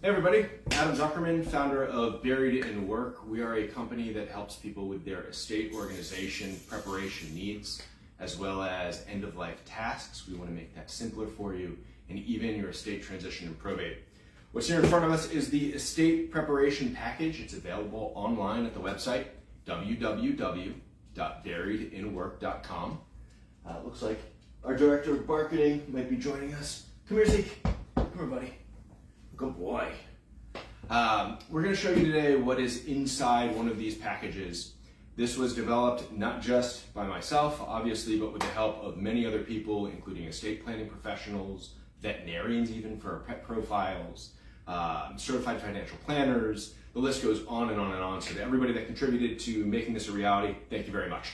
Hey everybody, Adam Zuckerman, founder of Buried in Work. We are a company that helps people with their estate organization preparation needs, as well as end-of-life tasks. We want to make that simpler for you, and even your estate transition and probate. What's here in front of us is the estate preparation package. It's available online at the website, www.buriedinwork.com. Looks like our director of marketing might be joining us. Come here, Zeke. Come here, buddy. Good boy. We're going to show you today what is inside one of these packages. This was developed not just by myself, obviously, but with the help of many other people, including estate planning professionals, veterinarians even for our pet profiles, certified financial planners. The list goes on and on and on. So to everybody that contributed to making this a reality, thank you very much.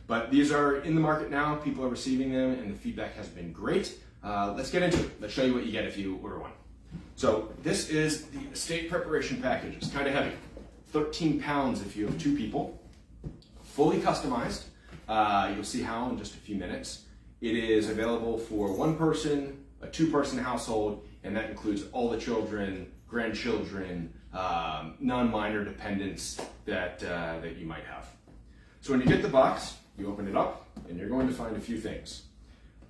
But these are in the market now. People are receiving them, and the feedback has been great. Let's get into it. Let's show you what you get if you order one. So this is the estate preparation package. It's kind of heavy, 13 pounds if you have two people, fully customized. You'll see how in just a few minutes. It is available for one person, a two-person household, and that includes all the children, grandchildren, non-minor dependents that you might have. So when you get the box, you open it up, and you're going to find a few things.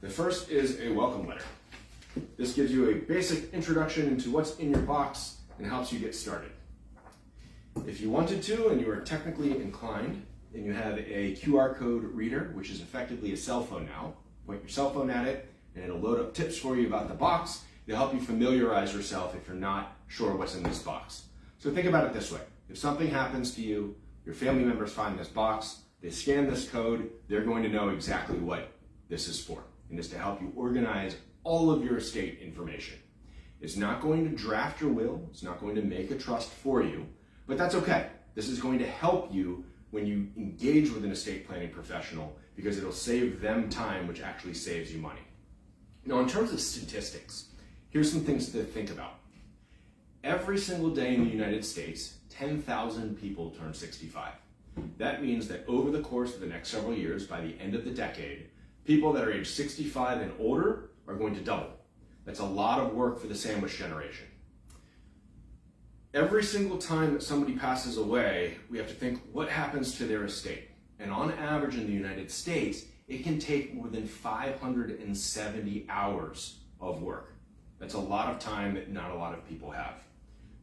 The first is a welcome letter. This gives you a basic introduction into what's in your box and helps you get started. If you wanted to and you are technically inclined, then you have a QR code reader, which is effectively a cell phone now. Point your cell phone at it and it'll load up tips for you about the box. It'll help you familiarize yourself if you're not sure what's in this box. So think about it this way. If something happens to you, your family members find this box, they scan this code, they're going to know exactly what this is for. And it's to help you organize all of your estate information. It's not going to draft your will, it's not going to make a trust for you, but that's okay. This is going to help you when you engage with an estate planning professional because it'll save them time, which actually saves you money. Now, in terms of statistics, here's some things to think about. Every single day in the United States, 10,000 people turn 65. That means that over the course of the next several years, by the end of the decade, people that are age 65 and older are going to double. That's a lot of work for the sandwich generation. Every single time that somebody passes away, we have to think, what happens to their estate? And on average in the United States, it can take more than 570 hours of work. That's a lot of time that not a lot of people have.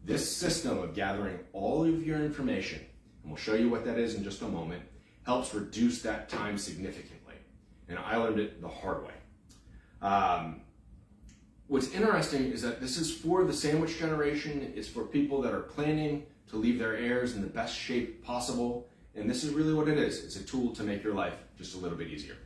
This system of gathering all of your information, and we'll show you what that is in just a moment, helps reduce that time significantly. And I learned it the hard way. What's interesting is that this is for the sandwich generation. It's for people that are planning to leave their heirs in the best shape possible. And this is really what it is. It's a tool to make your life just a little bit easier.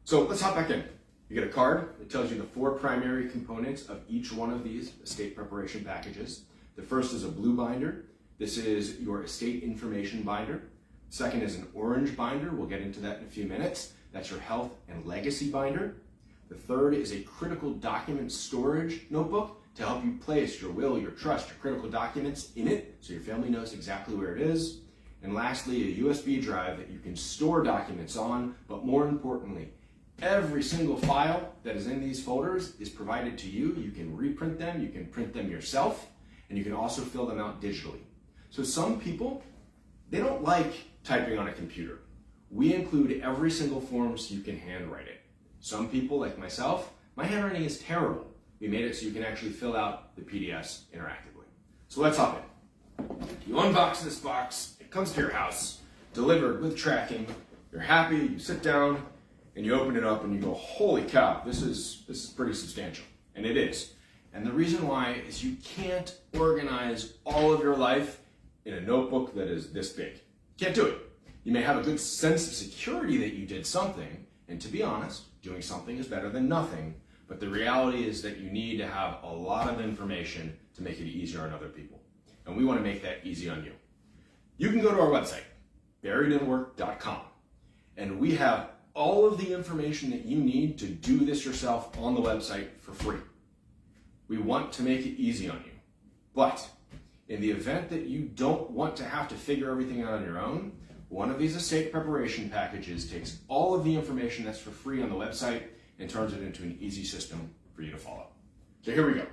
So let's hop back in. You get a card that tells you the four primary components of each one of these estate preparation packages. The first is a blue binder. This is your estate information binder. Second is an orange binder. We'll get into that in a few minutes. That's your health and legacy binder. The third is a critical document storage notebook to help you place your will, your trust, your critical documents in it so your family knows exactly where it is. And lastly, a USB drive that you can store documents on, but more importantly, every single file that is in these folders is provided to you. You can reprint them, you can print them yourself, and you can also fill them out digitally. So some people, they don't like typing on a computer. We include every single form so you can handwrite it. Some people, like myself, my handwriting is terrible. We made it so you can actually fill out the PDFs interactively. So let's hop in. You unbox this box, it comes to your house, delivered with tracking. You're happy, you sit down, and you open it up and you go, holy cow, this is pretty substantial. And it is. And the reason why is you can't organize all of your life in a notebook that is this big. You can't do it. You may have a good sense of security that you did something, and to be honest, doing something is better than nothing, but the reality is that you need to have a lot of information to make it easier on other people. And we want to make that easy on you. You can go to our website, buriedinwork.com, and we have all of the information that you need to do this yourself on the website for free. We want to make it easy on you, but in the event that you don't want to have to figure everything out on your own, one of these estate preparation packages takes all of the information that's for free on the website and turns it into an easy system for you to follow. So here we go.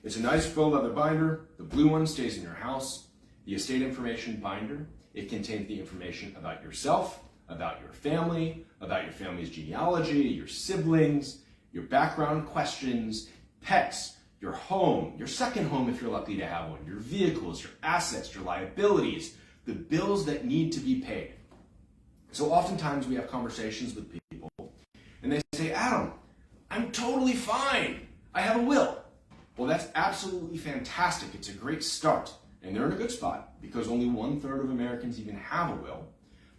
It's a nice faux leather binder. The blue one stays in your house. The estate information binder, it contains the information about yourself, about your family's genealogy, your siblings, your background questions, pets, your home, your second home if you're lucky to have one, your vehicles, your assets, your liabilities, the bills that need to be paid. So oftentimes we have conversations with people and they say, Adam, I'm totally fine. I have a will. Well, that's absolutely fantastic. It's a great start. And they're in a good spot because only 1/3 of Americans even have a will.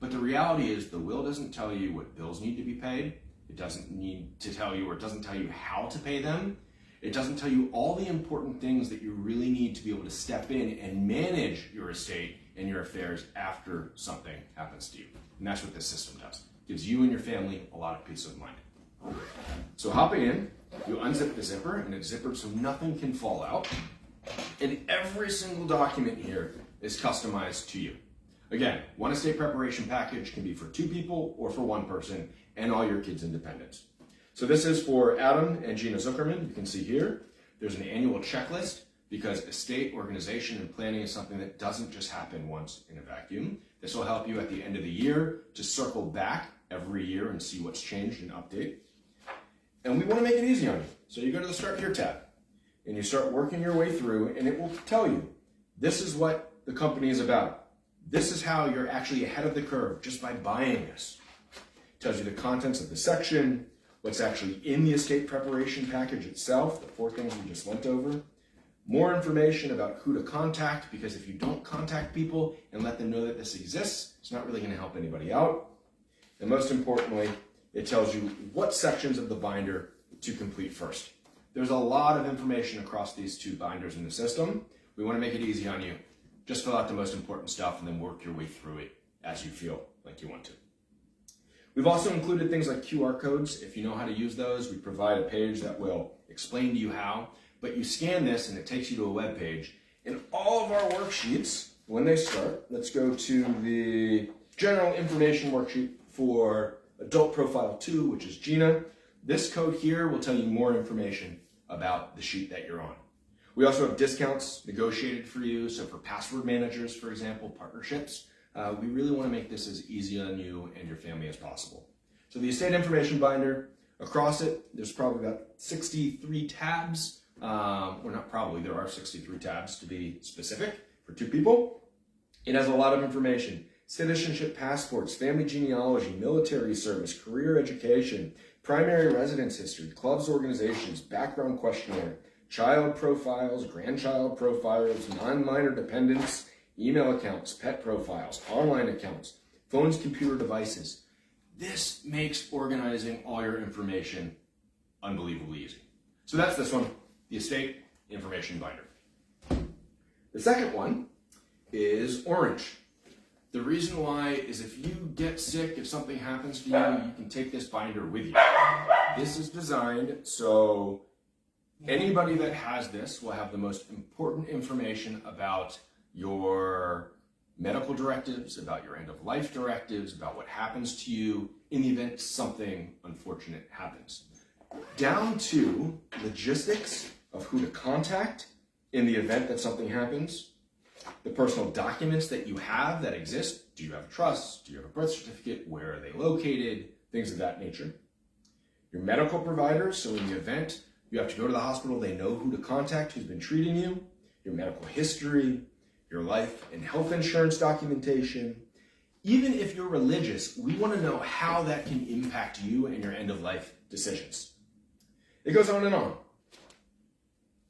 But the reality is the will doesn't tell you what bills need to be paid. It doesn't need to tell you, or it doesn't tell you how to pay them. It doesn't tell you all the important things that you really need to be able to step in and manage your estate and your affairs after something happens to you. And that's what this system does. It gives you and your family a lot of peace of mind. So hopping in, you unzip the zipper, and it's zippered so nothing can fall out. And every single document here is customized to you. Again, one estate preparation package can be for 2 people or for 1 person and all your kids' independence. So this is for Adam and Gina Zuckerman. You can see here, there's an annual checklist because estate organization and planning is something that doesn't just happen once in a vacuum. This will help you at the end of the year to circle back every year and see what's changed and update. And we want to make it easy on you. So you go to the Start Here tab and you start working your way through, and it will tell you, this is what the company is about. This is how you're actually ahead of the curve just by buying this. It tells you the contents of the section, what's actually in the estate preparation package itself, the 4 things we just went over. More information about who to contact, because if you don't contact people and let them know that this exists, it's not really going to help anybody out. And most importantly, it tells you what sections of the binder to complete first. There's a lot of information across these 2 binders in the system. We want to make it easy on you. Just fill out the most important stuff and then work your way through it as you feel like you want to. We've also included things like QR codes. If you know how to use those, we provide a page that will explain to you how. But you scan this and it takes you to a web page. And all of our worksheets, when they start, let's go to the general information worksheet for Adult Profile 2, which is Gina. This code here will tell you more information about the sheet that you're on. We also have discounts negotiated for you. So for password managers, for example, partnerships, we really want to make this as easy on you and your family as possible. So the estate information binder, across it, there's probably about 63 tabs. Well, not probably, there are 63 tabs to be specific for 2 people. It has a lot of information. Citizenship passports, family genealogy, military service, career education, primary residence history, clubs, organizations, background questionnaire, child profiles, grandchild profiles, non-minor dependents, email accounts, pet profiles, online accounts, phones, computer devices. This makes organizing all your information unbelievably easy. So that's this one, the estate information binder. The second one is orange. The reason why is if you get sick, if something happens to you, you can take this binder with you. This is designed so anybody that has this will have the most important information about your medical directives, about your end-of-life directives, about what happens to you in the event something unfortunate happens. Down to logistics of who to contact in the event that something happens, the personal documents that you have that exist. Do you have a trust? Do you have a birth certificate? Where are they located? Things of that nature. Your medical providers, so in the event you have to go to the hospital, they know who to contact, who's been treating you. Your medical history, your life and health insurance documentation. Even if you're religious, we want to know how that can impact you and your end-of-life decisions. It goes on and on.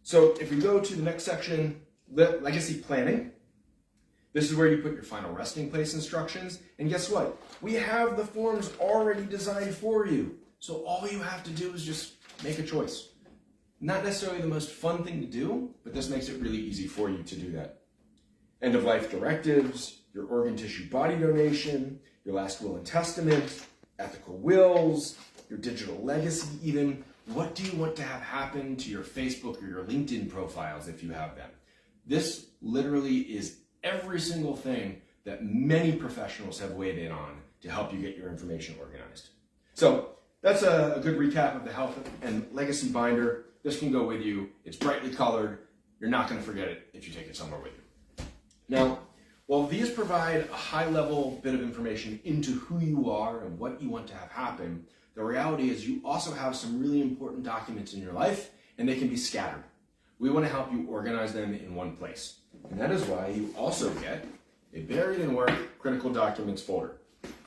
So if we go to the next section, legacy planning, this is where you put your final resting place instructions. And guess what? We have the forms already designed for you. So all you have to do is just make a choice. Not necessarily the most fun thing to do, but this makes it really easy for you to do that. End-of-life directives, your organ tissue body donation, your last will and testament, ethical wills, your digital legacy even. What do you want to have happen to your Facebook or your LinkedIn profiles if you have them? This literally is every single thing that many professionals have weighed in on to help you get your information organized. So that's a good recap of the health and legacy binder. This can go with you. It's brightly colored. You're not going to forget it if you take it somewhere with you. Now, while these provide a high-level bit of information into who you are and what you want to have happen, the reality is you also have some really important documents in your life, and they can be scattered. We want to help you organize them in one place. And that is why you also get a Buried in Work Critical Documents folder.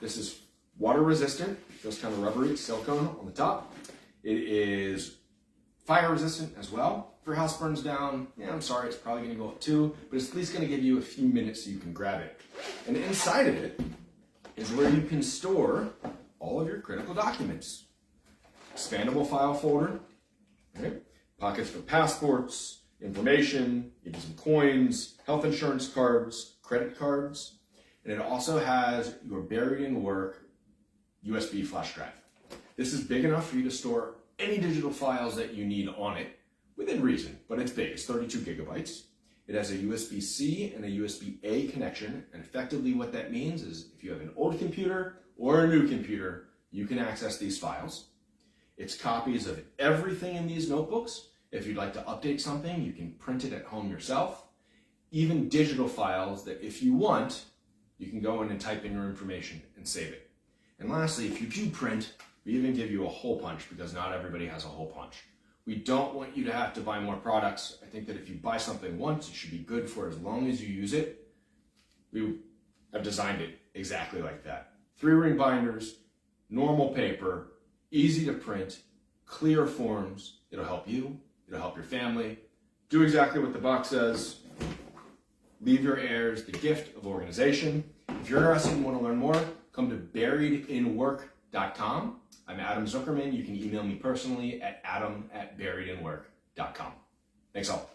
This is water resistant, feels kind of rubbery, silicone on the top. It is fire resistant as well. If your house burns down, I'm sorry, it's probably going to go up too, but it's at least going to give you a few minutes so you can grab it. And inside of it is where you can store all of your critical documents. Expandable file folder, right? Pockets for passports, information, maybe some coins, health insurance cards, credit cards, and it also has your Buried in Work USB flash drive. This is big enough for you to store any digital files that you need on it, within reason, but it's big, it's 32 gigabytes. It has a USB-C and a USB-A connection, and effectively what that means is if you have an old computer or a new computer, you can access these files. It's copies of everything in these notebooks. If you'd like to update something, you can print it at home yourself. Even digital files that if you want, you can go in and type in your information and save it. And lastly, if you do print, we even give you a hole punch because not everybody has a hole punch. We don't want you to have to buy more products. I think that if you buy something once, it should be good for as long as you use it. We have designed it exactly like that. 3-ring binders, normal paper, easy to print, clear forms. It'll help you, it'll help your family. Do exactly what the box says. Leave your heirs the gift of organization. If you're interested and want to learn more, come to buriedinwork.com. I'm Adam Zuckerman. You can email me personally at adam@buriedinwork.com. Thanks all.